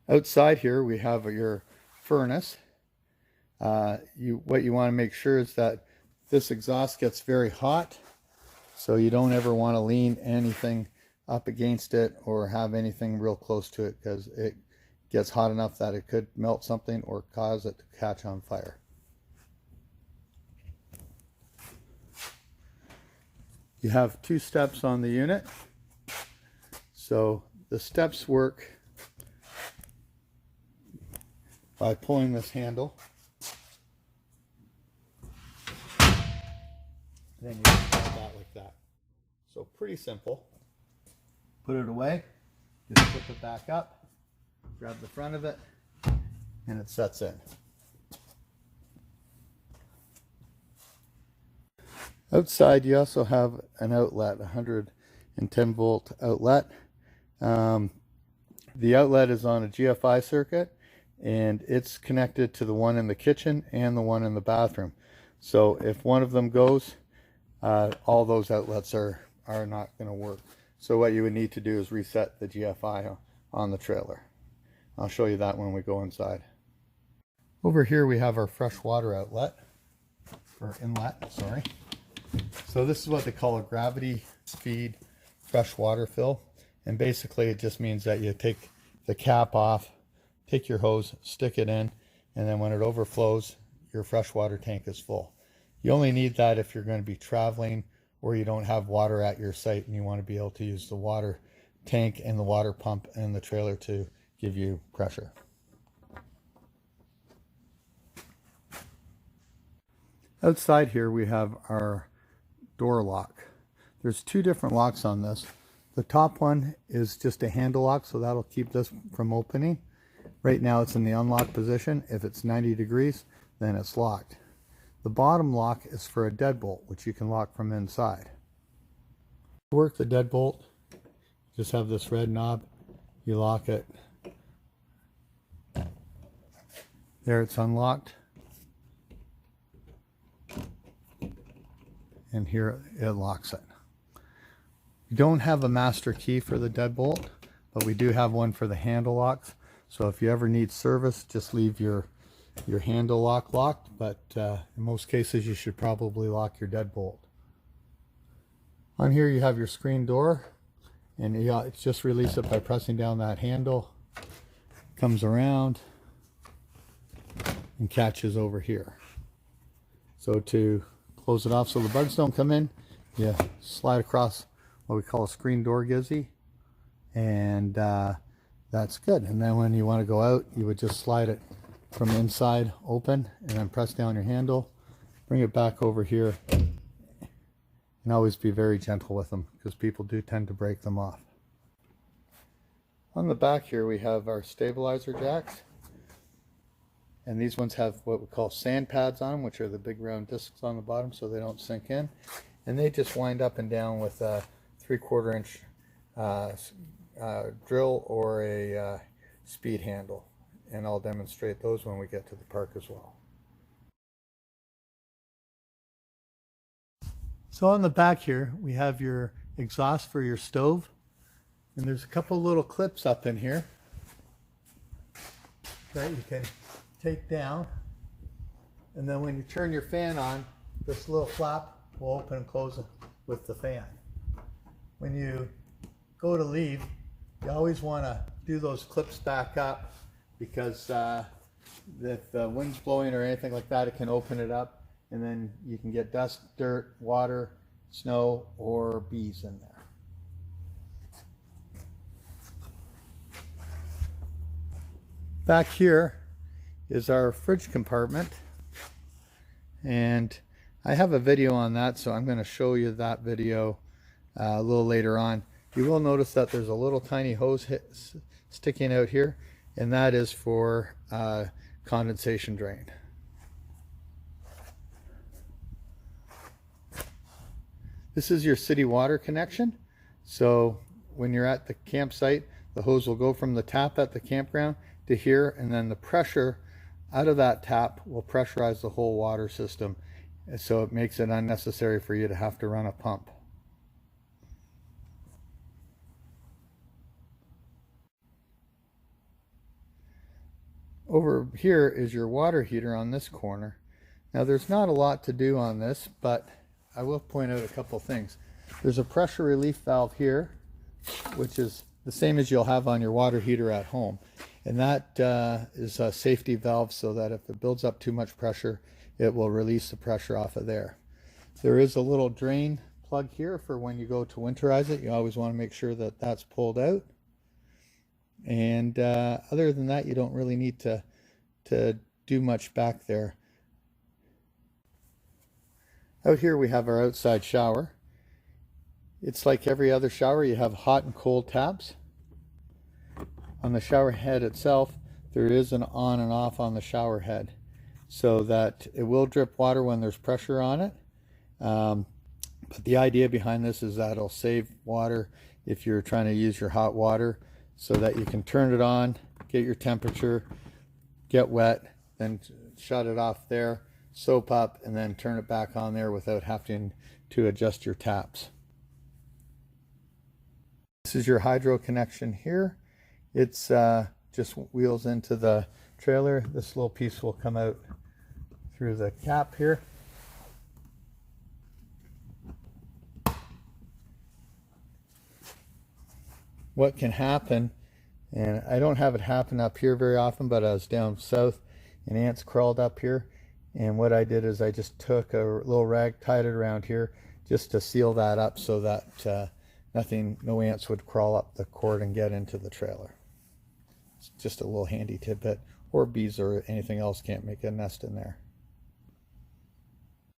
Outside here we have your furnace. What you want to make sure is that this exhaust gets very hot, so you don't ever want to lean anything up against it or have anything real close to it, because it gets hot enough that it could melt something or cause it to catch on fire. You have 2 steps on the unit. So the steps work by pulling this handle. Then you install that like that. So pretty simple. Put it away, just flip it back up, grab the front of it, and it sets in. Outside you also have an outlet, 110 volt outlet. The outlet is on a GFI circuit, and it's connected to the one in the kitchen and the one in the bathroom. So if one of them goes, all those outlets are not going to work. So what you would need to do is reset the GFI on the trailer. I'll show you that when we go inside. Over here we have our fresh water outlet, or inlet, sorry. So this is what they call a gravity feed fresh water fill. And basically it just means that you take the cap off, take your hose, stick it in, and then when it overflows, your freshwater tank is full. You only need that if you're going to be traveling or you don't have water at your site and you want to be able to use the water tank and the water pump in the trailer to give you pressure. Outside here we have our door lock. There's 2 different locks on this. The top one is just a handle lock, so that'll keep this from opening. Right now it's in the unlocked position. If it's 90 degrees, then it's locked. The bottom lock is for a deadbolt, which you can lock from inside. To work the deadbolt, just have this red knob, you lock it. There, it's unlocked. And here it locks it. We don't have a master key for the deadbolt, but we do have one for the handle locks. So if you ever need service, just leave your handle lock locked, but in most cases you should probably lock your deadbolt. On here you have your screen door, and it's just release it by pressing down that handle. Comes around and catches over here. So to close it off so the bugs don't come in, you slide across what we call a screen door gizzy, and that's good. And then when you want to go out, you would just slide it from inside open and then press down your handle, bring it back over here, and always be very gentle with them because people do tend to break them off. On the back here we have our stabilizer jacks, and these ones have what we call sand pads on them, which are the big round discs on the bottom so they don't sink in, and they just wind up and down with a 3/4 inch drill or a speed handle, and I'll demonstrate those when we get to the park as well. So on the back here we have your exhaust for your stove, and there's a couple little clips up in here that you can take down, and then when you turn your fan on, this little flap will open and close with the fan. When you go to leave, you always want to do those clips back up, because if the wind's blowing or anything like that, it can open it up, and then you can get dust, dirt, water, snow, or bees in there. Back here is our fridge compartment, and I have a video on that, so I'm going to show you that video a little later on. You will notice that there's a little tiny hose sticking out here, and that is for condensation drain. This is your city water connection. So when you're at the campsite, the hose will go from the tap at the campground to here, and then the pressure out of that tap will pressurize the whole water system, and so it makes it unnecessary for you to have to run a pump. Over here is your water heater on this corner. Now there's not a lot to do on this, but I will point out a couple things. There's a pressure relief valve here, which is the same as you'll have on your water heater at home. And that is a safety valve so that if it builds up too much pressure, it will release the pressure off of there. There is a little drain plug here for when you go to winterize it. You always want to make sure that that's pulled out. And other than that, you don't really need to do much back there. Out here we have our outside shower. It's like every other shower. You have hot and cold tabs. On the shower head itself, there is an on and off on the shower head so that it will drip water when there's pressure on it. But the idea behind this is that it'll save water if you're trying to use your hot water, so that you can turn it on, get your temperature, get wet, then shut it off there, soap up, and then turn it back on there without having to adjust your taps. This is your hydro connection here. It's just wheels into the trailer. This little piece will come out through the cap here. What can happen, and I don't have it happen up here very often, but I was down south and ants crawled up here, and what I did is I just took a little rag, tied it around here just to seal that up so that no ants would crawl up the cord and get into the trailer. It's just a little handy tidbit, or bees or anything else can't make a nest in there.